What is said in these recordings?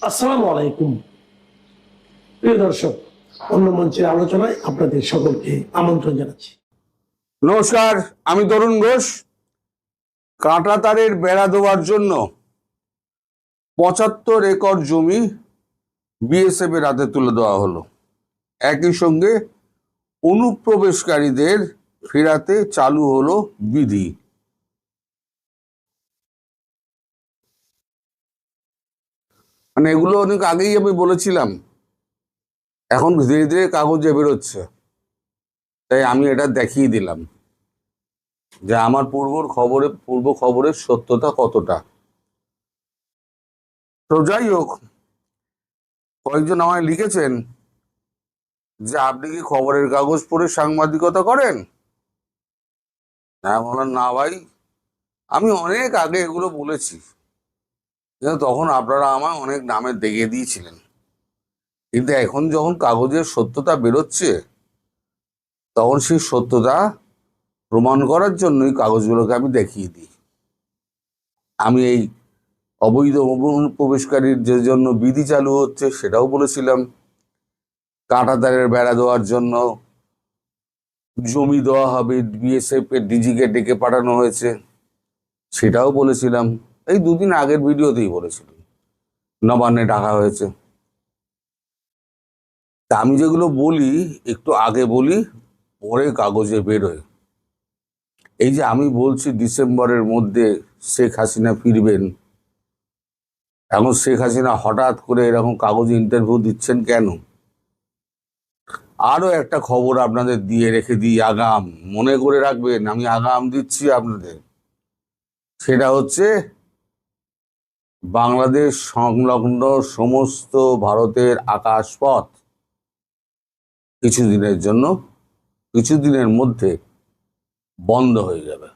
আসসালামু আলাইকুম প্রিয় দর্শক, অন্য মঞ্চের আলোচনায় আপনাদের সকলকে আমন্ত্রণ জানাচ্ছি। নমস্কার, আমি তরুণ ঘোষ। কাঁটাতারের বেড়া দেওয়ার জন্য ৭৫ একর জমি বিএসএফ এর হাতে তুলে দেওয়া হলো। একই সঙ্গে অনুপ্রবেশকারীদের ফেরাতে চালু হলো বিধি। মানে এগুলো অনেক আগেই আমি বলেছিলাম, এখন ধীরে ধীরে কাগজে বেরোচ্ছে, তাই আমি এটা দেখিয়ে দিলাম যে আমার পূর্ব খবরের সত্যতা কতটা। তো যাই হোক, কয়েকজন আমায় লিখেছেন যে আপনি কি খবরের কাগজ পড়ে সাংবাদিকতা করেন? হ্যাঁ, বললাম না ভাই, আমি অনেক আগে এগুলো বলেছি, কিন্তু তখন আপনারা আমায় অনেক নামে দেখিয়ে দিয়েছিলেন। কিন্তু এখন যখন কাগজের সত্যতা বেরোচ্ছে, তখন সেই সত্যতা প্রমাণ করার জন্যই কাগজগুলোকে আমি দেখিয়ে দিই। আমি এই অবৈধ অনুপ্রবেশকারীর যে জন্য বিধি চালু হচ্ছে সেটাও বলেছিলাম। কাঁটাতারের বেড়া দেওয়ার জন্য জমি দেওয়া হবে, বিএসএফ এর ডিজিকে ডেকে পাঠানো হয়েছে, সেটাও বলেছিলাম। এই দুদিন আগের ভিডিওতেই বলেছিলাম, নবান্নে ডাকা হয়েছে। তা আমি যেগুলো বলি একটু আগে বলি, পরে কাগজে বেরোয়। এই যে আমি বলছি ডিসেম্বরের মধ্যে শেখ হাসিনা ফিরবেন, এখন শেখ হাসিনা হঠাৎ করে এরকম কাগজে ইন্টারভিউ দিচ্ছেন কেন? আরো একটা খবর আপনাদের দিয়ে রেখে দিই, আগাম মনে করে রাখবেন, আমি আগাম দিচ্ছি আপনাদের। সেটা হচ্ছে বাংলাদেশ সংলগ্ন সমস্ত ভারতের আকাশপথ কিছুদিনের মধ্যে বন্ধ হয়ে যাবে।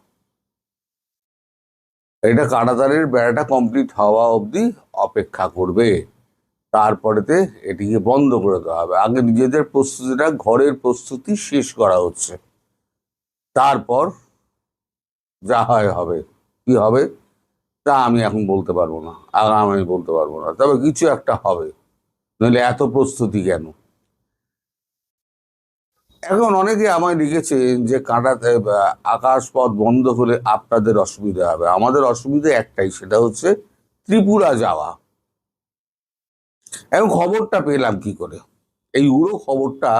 এটা কাঁটাতারের বেড়াটা কমপ্লিট হওয়া অবধি অপেক্ষা করবে, তারপরেতে এটিকে বন্ধ করে দেওয়া হবে। আগে নিজেদের প্রস্তুতিটা, ঘরের প্রস্তুতি শেষ করা হচ্ছে, তারপর যা হয় হবে। কি হবে তা আমি এখন বলতে পারবো না, আগাম আমি বলতে পারবো না, তবে কিছু একটা হবে, নইলে এত প্রস্তুতি কেন? এখন অনেকে আমায় লিখেছেন যে আকাশপথ বন্ধ হলে আপনাদের অসুবিধা হবে। আমাদের অসুবিধা একটাই, সেটা হচ্ছে ত্রিপুরা যাওয়া। এখন খবরটা পেলাম কি করে? এই উড়ো খবরটা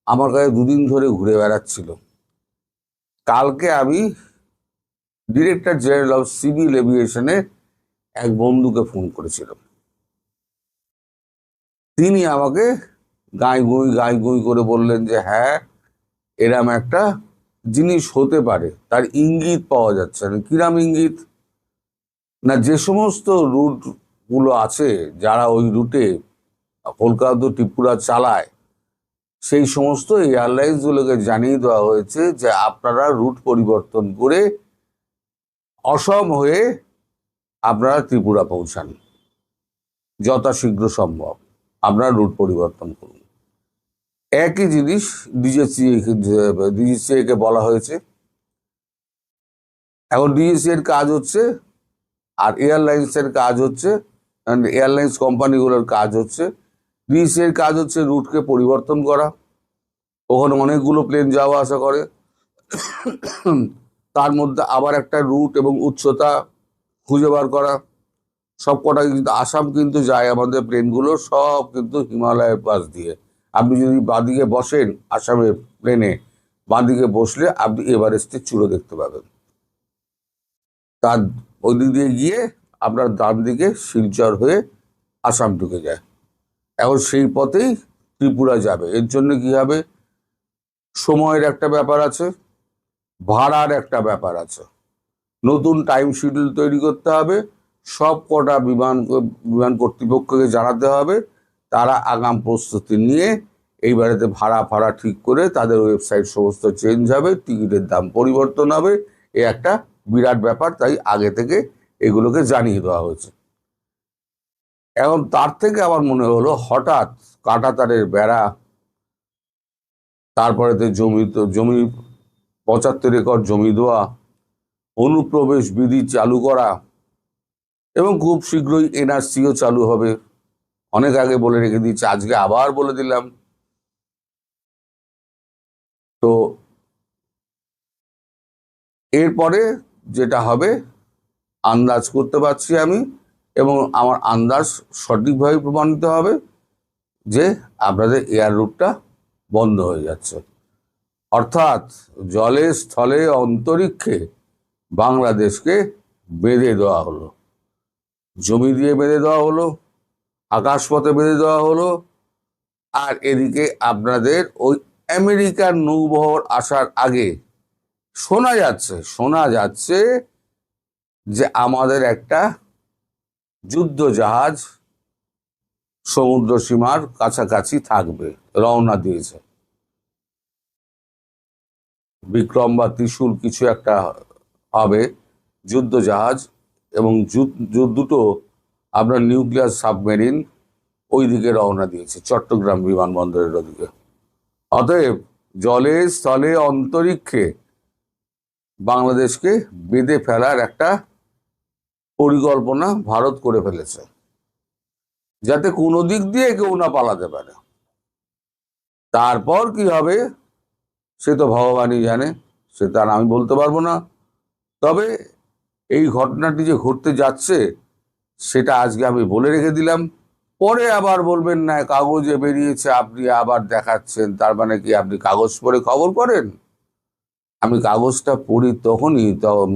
আমার কাছে দুদিন ধরে ঘুরে বেড়াচ্ছিল। কালকে আমি ডিরেক্টর জেনারেল অফ সিভিল এভিয়েশনে এক বন্ধুকে ফোন করেছিলাম। তিনি আমাকে গাঁই গুঁই করে বললেন যে হ্যাঁ, এরম একটা জিনিস হতে পারে, তার ইঙ্গিত পাওয়া যাচ্ছে না। কিরাম ইঙ্গিত? না, যে সমস্ত রুটগুলো আছে, যারা ওই রুটে কলকাতা টু ত্রিপুরা চালায়, সেই সমস্ত এয়ারলাইন্সগুলোকে জানিয়ে দেওয়া হয়েছে যে আপনারা রুট পরিবর্তন করে অসম হয়ে আপনারা ত্রিপুরা পৌঁছান, যথাশীঘ্র সম্ভব আপনারা রুট পরিবর্তন করুন। একই জিনিস ডিজিসিএ কে বলা হয়েছে। এখন ডিজিসিএ এর কাজ হচ্ছে, আর এয়ারলাইন্সের কাজ হচ্ছে, এয়ারলাইন্স কোম্পানিগুলোর কাজ হচ্ছে, ডিজিসিএ এর কাজ হচ্ছে রুটকে পরিবর্তন করা। ওখানে অনেকগুলো প্লেন যাওয়া আসা করে, তার মধ্যে আবার একটা রুট এবং উচ্চতা খুঁজে বার করা। সব কটা কিন্তু আসাম কিন্তু যায়, আমাদের প্লেনগুলো সব কিন্তু হিমালয়ের পাশ দিয়ে। আপনি যদি বাঁদিকে বসেন আসামের প্লেনে, বাঁদিকে বসলে আপনি এভারেস্টের চূড়ো দেখতে পাবেন। তার ওই দিক দিয়ে গিয়ে আপনার ডান দিকে শিলচর হয়ে আসাম ঢুকে যায়। এখন সেই পথেই ত্রিপুরা যাবে। এর জন্য কি হবে? সময়ের একটা ব্যাপার আছে, ভাড়ার একটা ব্যাপার আছে, নতুন টাইম শিডিউল তৈরি করতে হবে, সব কটা বিমান কর্তৃপক্ষকে জানাতে হবে। তারা আগাম প্রস্তুতি নিয়ে এইবারেতে ভাড়া ঠিক করে তাদের ওয়েবসাইট সমস্ত চেঞ্জ হবে, টিকিটের দাম পরিবর্তন হবে। এ একটা বিরাট ব্যাপার, তাই আগে থেকে এগুলোকে জানিয়ে দেওয়া হয়েছে। এখন তার থেকে আমার মনে হলো হঠাৎ কাঁটাতারের বেড়া, তারপরেতে জমি ৭৫ একর জমি দেওয়া, অনুপ্রবেশ বিধি চালু করা, এবং খুব শীঘ্রই এনআরসিও চালু হবে। অনেক আগে বলে রেখে দিয়েছি, আজকে আবার বলে দিলাম। তো এরপরে যেটা হবে আন্দাজ করতে পারছি আমি, এবং আমার আন্দাজ সঠিকভাবে প্রমাণিত হবে যে আপনাদের এয়ার রুটটা বন্ধ হয়ে যাচ্ছে। অর্থাৎ জলে, স্থলে, অন্তরিক্ষে বাংলাদেশকে বেঁধে দেওয়া হলো, জমি দিয়ে বেঁধে দেওয়া হলো, আকাশপথে বেঁধে দেওয়া হলো। আর এদিকে আপনাদের ওই আমেরিকার নৌবহর আসার আগে শোনা যাচ্ছে যে আমাদের একটা যুদ্ধ জাহাজ সমুদ্র সীমার কাছাকাছি থাকবে, রওনা দিয়েছে। বিক্রম বা ত্রিশূল কিছু একটা হবে, যুদ্ধ জাহাজ, এবং দুটো আপনার নিউক্লিয়ার সাবমেরিন ওই দিকে রওনা দিয়েছে, চট্টগ্রাম বিমানবন্দরের ওদিকে। অতএব জলে, স্থলে, অন্তরিক্ষে বাংলাদেশকে বেঁধে ফেলার একটা পরিকল্পনা ভারত করে ফেলেছে, যাতে কোনো দিক দিয়ে কেউ না পালাতে পারে। তারপর কি হবে সে তো ভগবানই জানে, সে তার আমি বলতে পারবো না। তবে এই ঘটনাটি যে ঘটতে যাচ্ছে সেটা আজকে আমি বলে রেখে দিলাম। পরে আবার বলবেন না কাগজে বেরিয়েছে আপনি আবার দেখাচ্ছেন, তার মানে কি আপনি কাগজ পড়ে খবর করেন? আমি কাগজটা পড়ি তখনই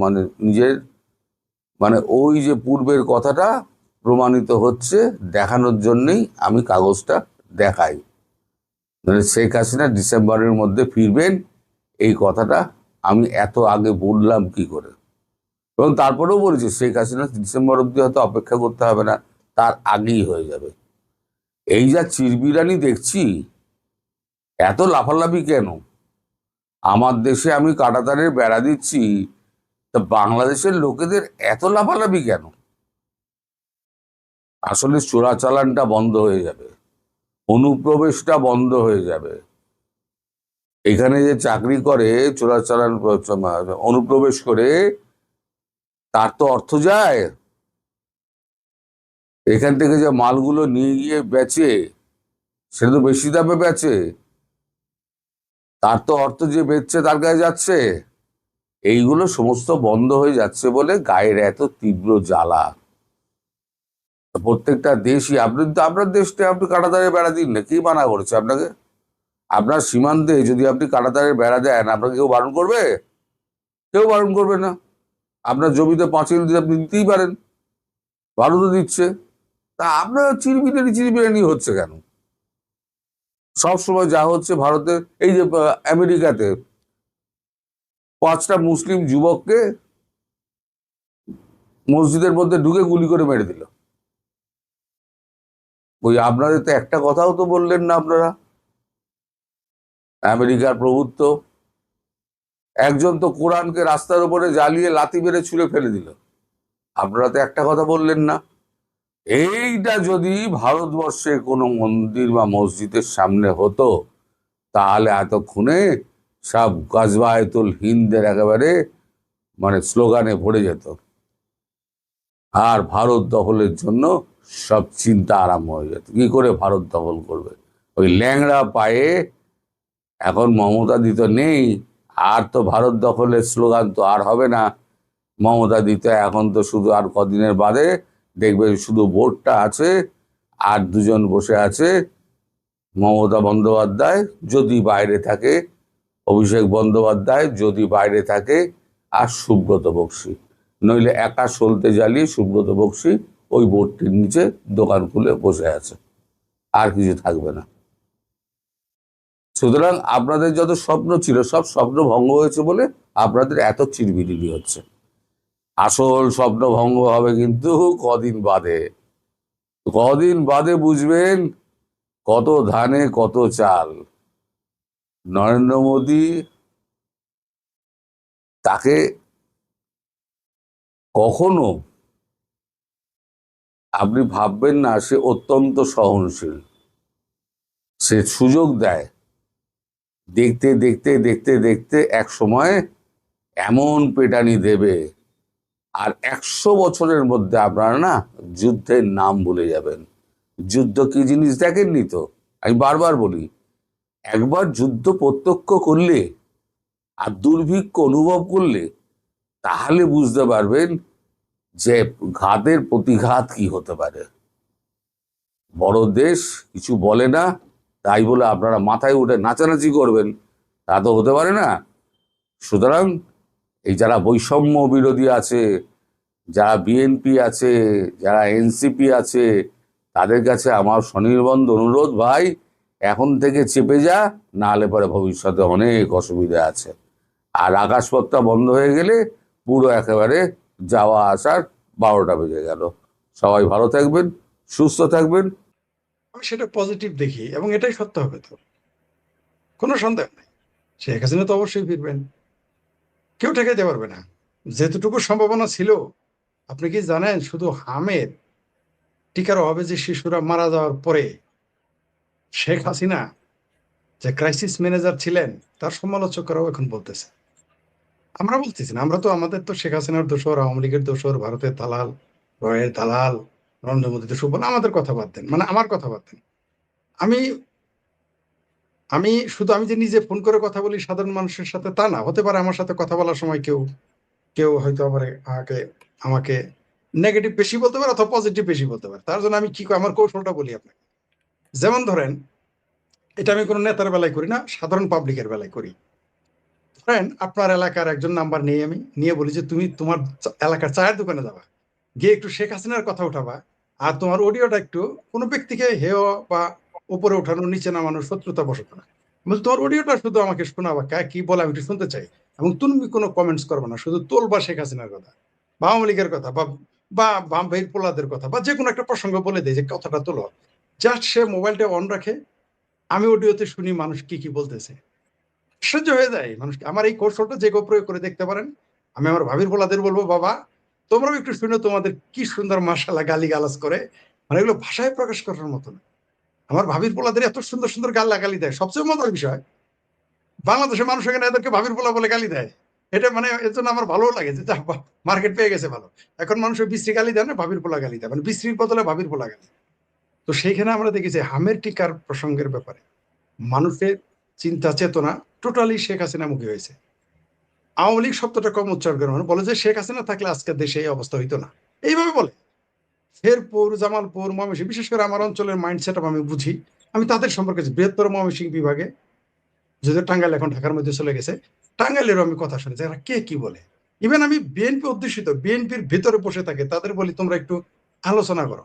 মানে নিজের মানে ওই যে পূর্বের কথাটা প্রমাণিত হচ্ছে দেখানোর জন্যই আমি কাগজটা দেখাই। মানে শেখ হাসিনা ডিসেম্বরের মধ্যে ফিরবেন এই কথাটা আমি এত আগে বললাম কি করে? এবং তারপরেও বলেছি শেখ হাসিনা ডিসেম্বর অব্দি হয়তো অপেক্ষা করতে হবে না, তার আগেই হয়ে যাবে। এই যা চিরবিরানি দেখছি, এত লাফালাফি কেন? আমার দেশে আমি কাঁটাতারের বেড়া দিচ্ছি, তা বাংলাদেশের লোকেদের এত লাফালাফি কেন? আসলে চোরাচালানটা বন্ধ হয়ে যাবে, অনুপ্রবেশটা বন্ধ হয়ে যাবে। এখানে যে চাকরি করে চোরাচালান অনুপ্রবেশ করে, তার তো অর্থ যায়। এখান থেকে যে মালগুলো নিয়ে গিয়ে বেচে, সেটা তো বেশি দামে বেচে, তার তো অর্থ যে বেচছে তার গায়ে যাচ্ছে। এইগুলো সমস্ত বন্ধ হয়ে যাচ্ছে বলে গায়ের এত তীব্র জ্বালা। প্রত্যেকটা দেশই, আপনি তো আপনার দেশটা আপনি কাঁটাতারের বেড়া দিন না, কি মানা করেছে আপনাকে? আপনার সীমান্তে যদি আপনি কাঁটাতারের বেড়া দেন, আপনাকে কেউ বারণ করবে? কেউ বারণ করবে না। আপনার জমিতে পাঁচিল দিয়ে আপনি দিতেই পারেন, ভারতও দিচ্ছে। তা আপনার চিরবিরানি হচ্ছে কেন? সবসময় যা হচ্ছে ভারতের, এই যে আমেরিকাতে 5টা মুসলিম যুবককে মসজিদের মধ্যে ঢুকে গুলি করে মেরে দিল। ওই আপনাদের তো একটা কথাও তো বললেন না আপনারা। আমেরিকার প্রভুত্ব, একজন তো কোরআনকে রাস্তার উপরে জ্বালিয়ে লাথি মেরে ছুঁড়ে ফেলে দিল, আপনারা তো একটা কথা বললেন না। এইটা যদি ভারতবর্ষে কোনো মন্দির বা মসজিদের সামনে হতো, তাহলে এতক্ষণে সব গাজওয়াতুল হিন্দের একেবারে মানে স্লোগানে ভরে যেত, আর ভারত দখলের জন্য সব চিন্তা আরম্ভ হয়ে যেত। কি করে ভারত দখল করবে? ওই ল্যাংড়া পায়ে এখন মমতা দিত নেই, আর তো ভারত দখলের স্লোগান তো আর হবে না। মমতা দিত এখন তো শুধু আর কদিনের বাদে দেখবে শুধু বোর্ডটা আছে, আর দুজন বসে আছে, মমতা বন্দ্যোপাধ্যায় যদি বাইরে থাকে, অভিষেক বন্দ্যোপাধ্যায় যদি বাইরে থাকে, আর সুব্রত বক্সী। নইলে একা সলতে জ্বালিয়ে সুব্রত বক্সী ওই বোর্ডটির নিচে দোকান খুলে বসে আছে, আর কিছু থাকবে না। সুতরাং আপনাদের যত স্বপ্ন ছিল সব স্বপ্ন ভঙ্গ হয়েছে বলে আপনাদের এত চিরবিরিনি হচ্ছে। আসল স্বপ্ন ভঙ্গ হবে কিন্তু কদিন বাদে। কদিন বাদে বুঝবেন কত ধানে কত চাল। নরেন্দ্র মোদী, তাকে কখনো আপনি ভাববেন না, সে অত্যন্ত সহনশীল, সে সুযোগ দেয়। দেখতে দেখতে দেখতে দেখতে এক সময় এমন পেটানি দেবে, আর 100 বছরের মধ্যে আপনারা না যুদ্ধের নাম ভুলে যাবেন। যুদ্ধ কি জিনিস দেখেননি তো? আমি বারবার বলি, একবার যুদ্ধ প্রত্যক্ষ করলে আর দুর্ভিক্ষ অনুভব করলে তাহলে বুঝতে পারবেন যে ঘাতের প্রতিঘাত কি হতে পারে। বড় দেশ কিছু বলে না, তাই বলে আপনারা মাথায় উঠে নাচানাচি করবেন, তা তো হতে পারে না। সুতরাং এই যারা বৈষম্য বিরোধী আছে, যারা বিএনপি আছে, যারা এনসিপি আছে, তাদের কাছে আমার স্বনির্বন্ধ অনুরোধ, ভাই এখন থেকে চেপে যা, না হলে পরে ভবিষ্যতে অনেক অসুবিধা আছে। আর আকাশপথটা বন্ধ হয়ে গেলে পুরো একেবারে যাওয়া আসার 12টা বেজে গেল। সবাই ভালো থাকবেন, সুস্থ থাকবেন। আমি সেটা পজিটিভ দেখি এবং এটাই সত্য হবে, তো কোনো সন্দেহ নেই। শেখ হাসিনা তো অবশ্যই ফিরবেন, কেউ ঠেকাইতে পারবে না। যেতটুকু সম্ভাবনা ছিল, আপনি কি জানেন শুধু হামের টিকার অভাবে যে শিশুরা মারা যাওয়ার পরে শেখ হাসিনা যে ক্রাইসিস ম্যানেজার ছিলেন তার সমালোচকরাও এখন বলতেছে। আমরা বলতেছি না, আমরা তো আমাদের তো শেখ হাসিনার দোসর, আওয়ামী লীগের দোসর, ভারতের দালাল, রয়ের দালাল, নরেন্দ্র মোদী দোসর বলে আমাদের কথা বাদ দেন, মানে আমার কথা বাদ দেন। আমি আমি শুধু আমি যে নিজে ফোন করে কথা বলি সাধারণ মানুষের সাথে তা না, হতে পারে আমার সাথে কথা বলার সময় কেউ কেউ হয়তো আমাকে আমাকে নেগেটিভ বেশি বলতে পারে অথবা পজিটিভ বেশি বলতে পারে। তার জন্য আমি কি আমার কৌশলটা বলি আপনাকে। যেমন ধরেন, এটা আমি কোনো নেতার বেলায় করি না, সাধারণ পাবলিকের বেলায় করি। ধরেন আপনার এলাকার একজন নাম্বার নিয়ে আমি নিয়ে বলি যে তুমি তোমার এলাকার চায়ের দোকানে যাবা, গিয়ে একটু শেখ হাসিনার কথা উঠাবা, আর তোমার অডিওটা একটু কোনো ব্যক্তিকে হেয় বা উপরে ওঠানো নিচে নামানোর শত্রুতা বসত না, তোমার অডিওটা শুধু আমাকে শোনাবা, কি বলে আমি একটু শুনতে চাই। এবং তুমি কোনো কমেন্টস করবে না, শুধু তোলবা শেখ হাসিনার কথা বা আওয়ামী লীগের কথা বা বা বামভাইয়ের পোলাদের কথা বা যে কোনো একটা প্রসঙ্গ বলে দেয় যে কথাটা তোলো। জাস্ট সে মোবাইলটা অন রাখে, আমি অডিওতে শুনি মানুষ কি কি বলতেছে। আশ্চর্য হয়ে যায় মানুষ। আমার এই কৌশলটা যে কেউ প্রয়োগ করে দেখতে পারেন। আমি আমার ভাবির পোলাদের বলবো, বাবা তোমরাও একটু শুনে তোমাদের কি সুন্দর মাশাআল্লাহ গালি গালাজ করে, মানে এগুলো ভাষায় প্রকাশ করার মতো না। আমার ভাবির পোলাদের এত সুন্দর সুন্দর গালি দেয়। সবচেয়ে মজার বিষয়, বাংলাদেশের মানুষ এখানে এদেরকে ভাবির পোলা বলে গালি দেয়। এটা মানে এর জন্য আমার ভালো লাগে যে মার্কেট পেয়ে গেছে ভালো। এখন মানুষের বিশ্রী গালি দেয় না, ভাবির পোলা গালি দেয়, মানে বিশ্রীর বদলে ভাবির পোলা গালি। তো সেইখানে আমরা দেখেছি হামের টিকার প্রসঙ্গের ব্যাপারে মানুষের চিন্তা চেতনা টোটালি শেখ হাসিনামুখী হয়েছে। আওয়ামী লীগ শব্দটা কম উচ্চারণ করে, মানে বলে যে শেখ হাসিনা থাকলে আজকে দেশে এই অবস্থা হইতো না, এইভাবে বলে। শেরপুর, জামালপুর, ময়মনসিংহ, বিশেষ করে আমার অঞ্চলের মাইন্ডসেট আমি বুঝি। আমি তাদের সম্পর্কে বৃহত্তর ময়মনসিংহ বিভাগে, যদিও টাঙ্গাইল এখন ঢাকার মধ্যে চলে গেছে, টাঙ্গাইলেরও আমি কথা শুনেছি এরা কে কি বলে। ইভেন আমি বিএনপি অধ্যুষিত বিএনপির ভিতরে বসে থাকে তাদের বলি তোমরা একটু আলোচনা করো,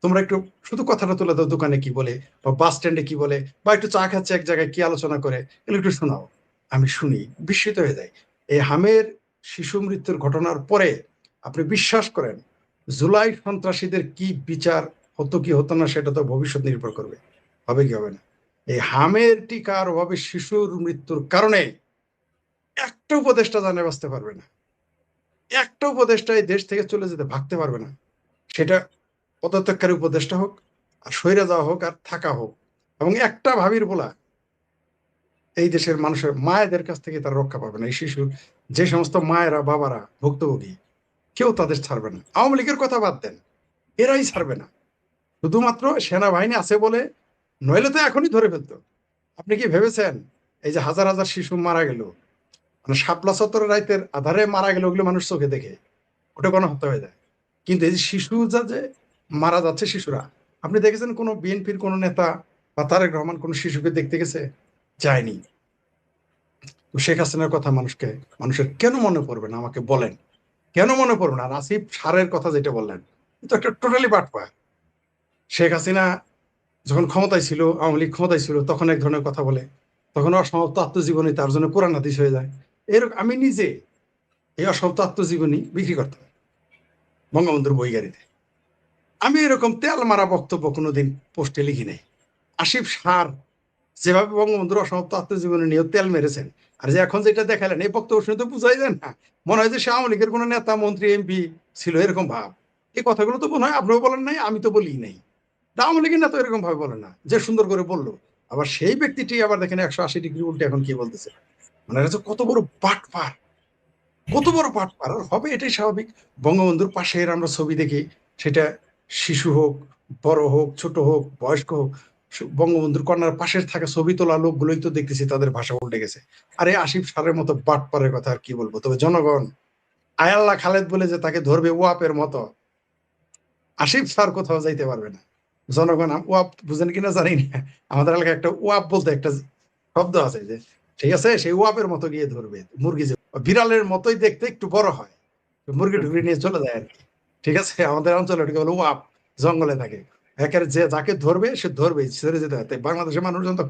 তোমরা একটু শুধু কথাটা তুলে দাও, দোকানে কি বলে বা বাস স্ট্যান্ডে কি বলে বা একটু চা খাচ্ছে এক জায়গায় কি আলোচনা করে, এগুলো একটু শোনাও। আমি শুনি, বিস্মিত হয়ে যাই। এই হামের শিশু মৃত্যুর ঘটনার পরে আপনি বিশ্বাস করেন জুলাই সন্ত্রাসীদের কি বিচার হতো কি হতো না সেটা তো ভবিষ্যৎ নির্ভর করবে, হবে কি হবে না। এই হামের টিকার অভাবে শিশুর মৃত্যুর কারণে একটা উপদেষ্টা জানে বাঁচতে পারবে না, একটা উপদেষ্টা এই দেশ থেকে চলে যেতে ভাগতে পারবে না। সেটা পদত্যাগকারী উপদেষ্টা হোক আর সইরা যাওয়া হোক আর থাকা হোক, এবং একটা ভাবির বলা এই দেশের মানুষের মায়েদের কাছ থেকে তারা রক্ষা পাবে না। এই শিশুর যে সমস্ত মায়েরা বাবারা ভুক্তভোগী, কেউ তাদের ছাড়বে না। আওয়ামী লীগের কথা বাদ দেন, এরাই ছাড়বে না। শুধুমাত্র সেনাবাহিনী আছে বলে, নইলে তো এখনই ধরে ফেলতো। আপনি কি ভেবেছেন এই যে হাজার হাজার শিশু মারা গেল, মানে শাপলা চত্বরের রাইতের আধারে মারা গেল, ওগুলো মানুষ চোখে দেখে ওটা কোনো হত্যা হয়ে যায়। কিন্তু এই যে শিশু যে মারা যাচ্ছে শিশুরা, আপনি দেখেছেন কোনো বিএনপির কোনো নেতা বা তারেক রহমান কোনো শিশুকে দেখতে গেছে? যায়নি। তো শেখ হাসিনার কথা মানুষের কেন মনে পড়বে না আমাকে বলেন, কেন মনে পড়বে না? আর আসিফ সারের কথা যেটা বললেন, তো একটা টোটালি বাটপার। শেখ হাসিনা যখন ক্ষমতায় ছিল, আওয়ামী লীগ ক্ষমতায় ছিল, তখন এক ধরনের কথা বলে, তখন অসমাপ্ত আত্মজীবনী তার জন্য কোরআন হাদিস হয়ে যায়। এরকম আমি নিজে এই অসমাপ্ত আত্মজীবনী বিক্রি করতাম বঙ্গবন্ধুর বই গাড়িতে। আমি এরকম তেল মারা বক্তব্য কোনোদিন পোস্টে লিখি নাই। আসিফ সার যেভাবে বঙ্গবন্ধুর অসমাপ্ত আত্মজীবনী নিয়ে তেল মেরেছেন, আর যে এখন যেটা দেখালেন, এই বক্তব্য শুনে তো বুঝাই যায় না, মনে হয় যে সে আওয়ামী লীগের কোনো নেতা মন্ত্রী এমপি ছিল, এরকম ভাব। এই কথাগুলো তো মনে হয় আপনিও বলেন নাই, আমি তো বলি নাই। আওয়ামী লীগের নেতা এরকম ভাবে বলে না, যে সুন্দর করে বললো। আবার সেই ব্যক্তিটি আবার দেখেন 180 ডিগ্রি উল্টে এখন কি বলতেছে, মানে এটা কত বড় বাটপার, কত বড় পাটপার। আর হবে, এটাই স্বাভাবিক। বঙ্গবন্ধুর পাশের আমরা ছবি দেখি, সেটা শিশু হোক বড় হোক ছোট হোক বয়স্ক হোক, বঙ্গবন্ধুর কন্যার পাশের থাকা ছবি তোলা লোকগুলোই তো দেখতেছি তাদের ভাষা উল্টে গেছে। আরে আসিফ সারের মতো বাটপারের কথা আর কি বলবো। তবে জনগণ আয়াল্লাহ খালেদ বলে যে তাকে ধরবে ওয়াপের মতো, আসিফ স্যার কোথাও যাইতে পারবে না। জনগণ ওয়াপ বুঝেন কিনা জানি না, আমাদের এলাকায় একটা ওয়াপ বলতে একটা শব্দ আছে, যে ঠিক আছে সেই ওয়াপের মতো গিয়ে ধরবে মুরগি, যে বিড়ালের মতোই দেখতে একটু বড় হয়, মুরগি টুরগি নিয়ে চলে যায় আর কি। ঠিক আছে, আমাদের অঞ্চলে ওটাকে বলে ওয়াপ, জঙ্গলে থাকে। একের যে যাকে ধরবে সে ধরবে, ছেড়ে যেতে হয়। তাই বাংলাদেশের মানুষজন তো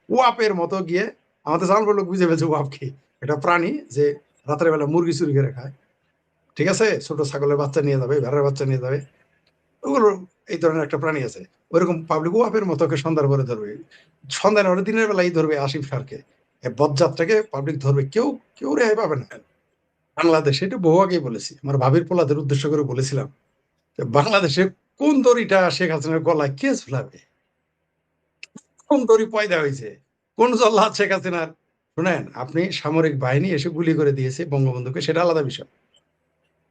ওয়াপের মতো গিয়ে, আমাদের জানবো লোক বুঝে পেয়েছে ওয়াপ কি, এটা প্রাণী যে রাতের বেলা মুরগি চুরি করে খায়। ঠিক আছে, ছোট ছাগলের বাচ্চা নিয়ে যাবে, ভেড়ার বাচ্চা নিয়ে যাবে, ওগুলো এই ধরনের একটা প্রাণী আছে। ওইরকম পাবলিক ওয়াপের মতো ওকে সন্ধ্যার পরে ধরবে, সন্ধ্যা না হলে দিনের বেলায় ধরবে আসিফ সারকে, বদযাত্রাকে পাবলিক ধরবে, কেউ কেউ রেহাই পাবে না। বাংলাদেশে এটা বহু আগেই বলেছি, আমার ভাবির পোলাদের উদ্দেশ্য করে বলেছিলাম যে বাংলাদেশে কোন দড়িটা শেখ হাসিনার গলায় কে ঝুলাবে, কোন দড়ি পয়দা হয়েছে, কোন জল্লাদ শেখ হাসিনার। শুনেন, আপনি সামরিক বাহিনী এসে গুলি করে দিয়েছে বঙ্গবন্ধুকে, সেটা আলাদা বিষয়।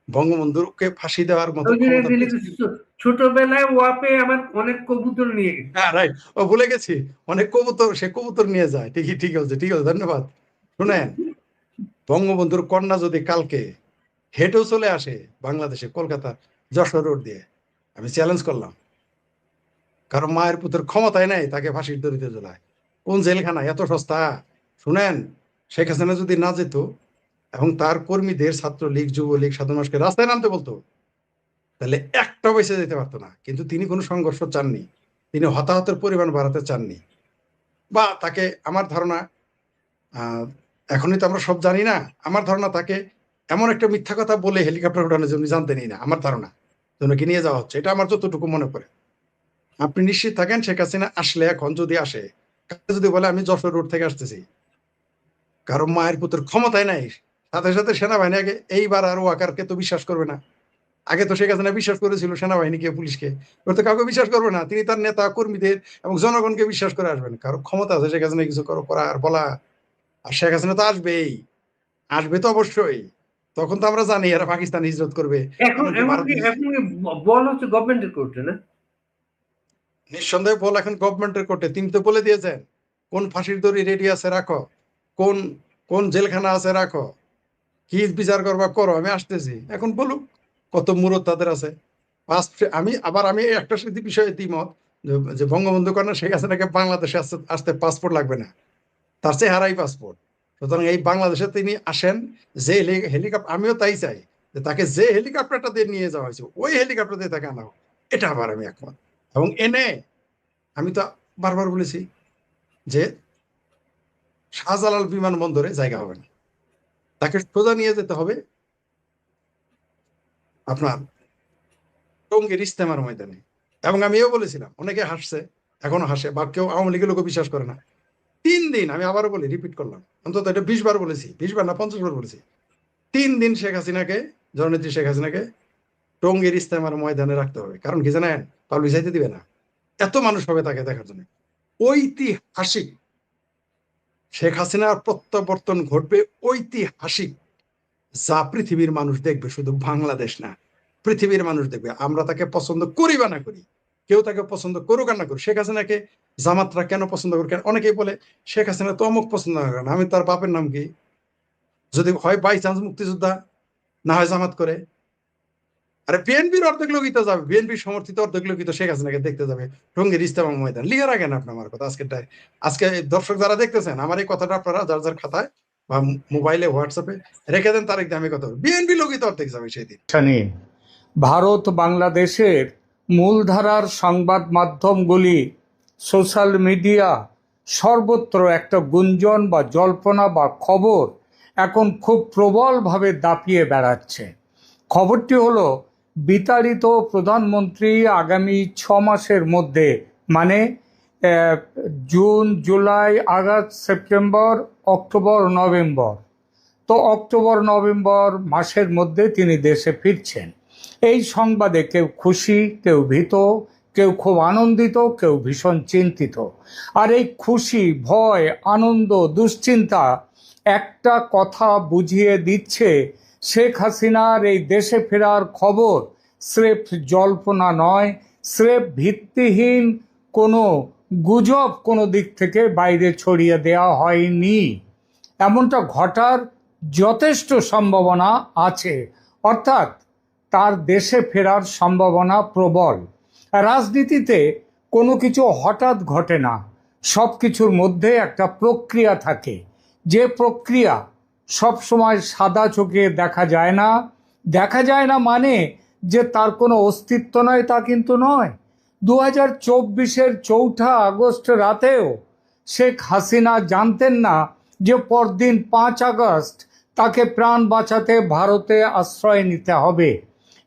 বঙ্গবন্ধুকে ফাঁসি দেওয়ার মতো ক্ষমতা ছোটবেলায় ওয়াপে আমার অনেক কবুতর নিয়ে গেছে। হ্যাঁ রাইট, ও ভুলে গেছি, অনেক কবুতর, সে কবুতর নিয়ে যায়, ঠিকই, ঠিক আছে, ঠিক আছে, ধন্যবাদ। শুনেন, বঙ্গবন্ধুর কন্যা যদি কালকে হেঁটেও চলে আসে বাংলাদেশে, কলকাতা যশোর রোড দিয়ে, আমি চ্যালেঞ্জ করলাম, কারণ মায়ের পুত্রের ক্ষমতায় নাই তাকে ফাঁসির দড়িতে ঝোলায়। কোন জেলখানা এত সস্তা? শুনেন, শেখ হাসিনা যদি না যেত এবং তার কর্মীদের, ছাত্রলীগ, যুবলীগ, সাধারণ মানুষকে রাস্তায় নামতে বলতো, তাহলে একটা বেঁচে যেতে পারতো না। কিন্তু তিনি কোনো সংঘর্ষ চাননি, তিনি হতাহতের পরিমাণ বাড়াতে চাননি, বা তাকে, আমার ধারণা, এখনই তো আমরা সব জানি না, আমার ধারণা তাকে এমন একটা মিথ্যা কথা বলে হেলিকপ্টার উঠানোর জন্য জানতেনই না, আমার ধারণা, জন্য কি নিয়ে যাওয়া হচ্ছে, এটা আমার যতটুকু মনে পড়ে। আপনি নিশ্চিত থাকেন, শেখ হাসিনা আসলে, এখন যদি আসে, যদি বলে আমি যশোর রোড থেকে আসতেছি, কারণ মায়ের পুত্রের ক্ষমতায় নাই, সাথে সাথে সেনাবাহিনী আগে, এইবার আর ওয়াকারকে তো বিশ্বাস করবে না। আগে তো শেখ হাসিনা বিশ্বাস করেছিল সেনাবাহিনীকে, পুলিশকে, ওর তো কাউকে বিশ্বাস করবে না। তিনি তার নেতা কর্মীদের এবং জনগণকে বিশ্বাস করে আসবেন, কারো ক্ষমতা আছে শেখ হাসিনা কিছু করা আর বলা। আর শেখ হাসিনা তো আসবেই, আসবে তো অবশ্যই। তখন তো আমরা জানি এরা পাকিস্তান হিজরত করবে, এখন এমনকি ভারত। বল হচ্ছে গভর্নমেন্টের কোর্টে না? নিঃসন্দেহে বল এখন গভর্নমেন্টের কোর্টে। তিনি তো বলে দিয়েছেন কোন ফাঁসির দড়ি রেডি আছে রাখো, কোন কোন জেলখানা আছে রাখো, কি বিচার করবা করো, আমি আসতেছি। এখন বলুক কত মুরত তাদের আছে। আমি একটা বিষয়ে দ্বিমত, যে বঙ্গবন্ধু কন্যা শেখ হাসিনাকে বাংলাদেশে আসতে পাসপোর্ট লাগবে না, তার চেহারাই পাসপোর্ট। সুতরাং এই বাংলাদেশে তিনি আসেন, যে হেলিকপ্টার, আমিও তাই চাই যে তাকে যে হেলিকপ্টারটা দিয়ে নিয়ে যাওয়া হয়েছে ওই হেলিকপ্টার দিয়ে তাকে আনা হোক, এটা আবার আমি একমত। এবং এনে, আমি তো বারবার বলেছি যে শাহজালাল বিমানবন্দরে জায়গা হবে না, তাকে সোজা নিয়ে যেতে হবে আপনার টঙ্গীর ইস্তেমার ময়দানে। এবং আমি এও বলেছিলাম, অনেকে হাসছে, এখনো হাসে, বা কেউ আওয়ামী লীগের লোক বিশ্বাস করে না। 3 দিন, আমি আবারও বলি, রিপিট করলাম, অন্তত এটা 20 বার বলেছি, 20 বার না 50 বার বলেছি, 3 দিন শেখ হাসিনাকে, জননেত্রী শেখ হাসিনাকে টঙ্গীর ইস্তেমার ময়দানে রাখতে হবে। কারণ কি জানেন, পাবলিক যাইতে দিবে না, এত মানুষ হবে তাকে দেখার জন্য। ঐতিহাসিক, শেখ হাসিনার প্রত্যাবর্তন ঘটবে, ঐতিহাসিক, যা পৃথিবীর মানুষ দেখবে, শুধু বাংলাদেশ না, পৃথিবীর মানুষ দেখবে। আমরা তাকে পছন্দ করি বা না করি, কেউ তাকে পছন্দ করুক আর না করুক, শেখ হাসিনাকে জামাতরা কেন পছন্দ করে, অনেকেই বলে শেখ হাসিনা তো অমুক পছন্দ করে না, আমি তার বাপের নাম কি, যদি হয় বাই চান্স মুক্তিযোদ্ধা, না হয় জামাত করে। আরে বিএনপির অর্ধেক লোকই তো যাবে, বিএনপির সমর্থিত অর্ধেক লোকই তো শেখ হাসিনাকে দেখতে যাবে টঙ্গীর ইস্তেমা ময়দান। লিখে রাখেন আপনি আমার কথা, আজকে দর্শক যারা দেখতেছেন আমার এই কথাটা, আপনারা যার যার খাতায় বা মোবাইলে, হোয়াটসঅ্যাপে রেখে দেন, তারিখ দিয়ে আমি কথা বলবো, বিএনপি লোকই তো অর্ধেক যাবে সেই দিন। ভারত বাংলাদেশের মূলধারার সংবাদ মাধ্যমগুলি, সোশ্যাল মিডিয়া, সর্বত্র একটা গুঞ্জন বা জল্পনা বা খবর এখন খুব প্রবলভাবে দাপিয়ে বেড়াচ্ছে। খবরটি হলো, বিতাড়িত প্রধানমন্ত্রী আগামী 6 মাসের মধ্যে, মানে June, July, August, September, October, November, তো অক্টোবর নভেম্বর মাসের মধ্যে তিনি দেশে ফিরছেন। এই সংবাদে কেউ খুশি, কেউ ভীত, কেউ খুব আনন্দিত, কেউ ভীষণ চিন্তিত। আর এই খুশি, ভয়, আনন্দ, দুশ্চিন্তা একটা কথা বুঝিয়ে দিচ্ছে, শেখ হাসিনার এই দেশে ফেরার খবর স্রেফ জল্পনা নয়, স্রেফ ভিত্তিহীন কোনো গুজব কোনো দিক থেকে বাইরে ছড়িয়ে দেওয়া হয়নি। এমনটা ঘটার যথেষ্ট সম্ভাবনা আছে, অর্থাৎ তার দেশে ফেরার সম্ভাবনা প্রবল। রাজনীতিতে কোনো কিছু হঠাৎ ঘটে না, সব কিছুর মধ্যে একটা প্রক্রিয়া থাকে, যে প্রক্রিয়া সবসময় সাদা চোখে দেখা যায় না। দেখা যায় না মানে যে তার কোনো অস্তিত্ব নয় তা কিন্তু নয়। 2024-এর 4 আগস্ট রাতেও শেখ হাসিনা জানতেন না যে পরদিন 5 আগস্ট তাকে প্রাণ বাঁচাতে ভারতে আশ্রয় নিতে হবে।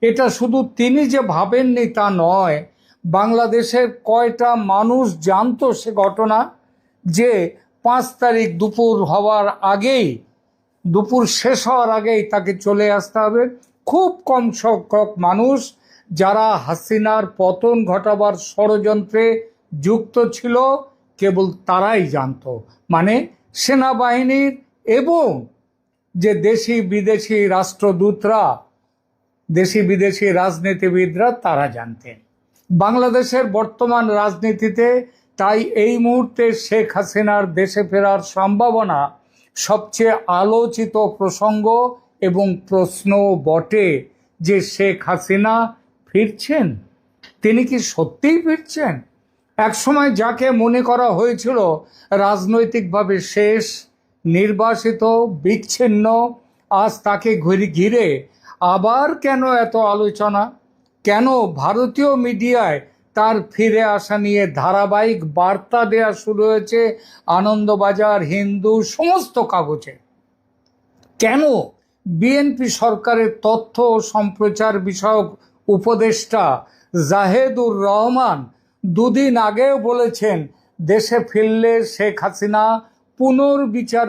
এটা শুধু তিনি যে ভাবেননি তা নয়, বাংলাদেশের কয়টা মানুষ জানতো সে ঘটনা, যে 5 তারিখ দুপুর শেষ হওয়ার আগেই তাকে চলে আসতে হবে। খুব কম সংখ্যক মানুষ যারা হাসিনার পতন ঘটাবার ষড়যন্ত্রে যুক্ত ছিল, কেবল তারাই জানতো, মানে সেনাবাহিনীর এবং যে দেশি বিদেশি রাষ্ট্রদূতরা, দেশি বিদেশি রাজনীতিবিদরা, তারা জানতেন। বাংলাদেশের বর্তমান রাজনীতিতে তাই এই মুহূর্তে শেখ হাসিনার দেশে ফেরার সম্ভাবনা সবচেয়ে আলোচিত প্রসঙ্গ এবং প্রশ্ন বটে যে শেখ হাসিনা ফিরছেন। তিনি কি সত্যিই ফিরছেন? একসময় যাকে মনে করা হয়েছিল রাজনৈতিকভাবে শেষ, নির্বাসিত, বিচ্ছিন্ন, আজ তাকে ঘিরে আবার কেন এত আলোচনা? কেন ভারতীয় মিডিয়ায় তার ফিরে আসা নিয়ে ধারাবাহিক বার্তা দেয়া শুরু হয়েছে আনন্দবাজার, হিন্দু, সমস্ত কাগজে? কেন বিএনপি সরকারের তথ্য ও সম্প্রচার বিষয়ক উপদেষ্টা জাহেদুর রহমান 2 দিন আগেও বলেছেন দেশে ফিরলে শেখ হাসিনা পুনর্বিচার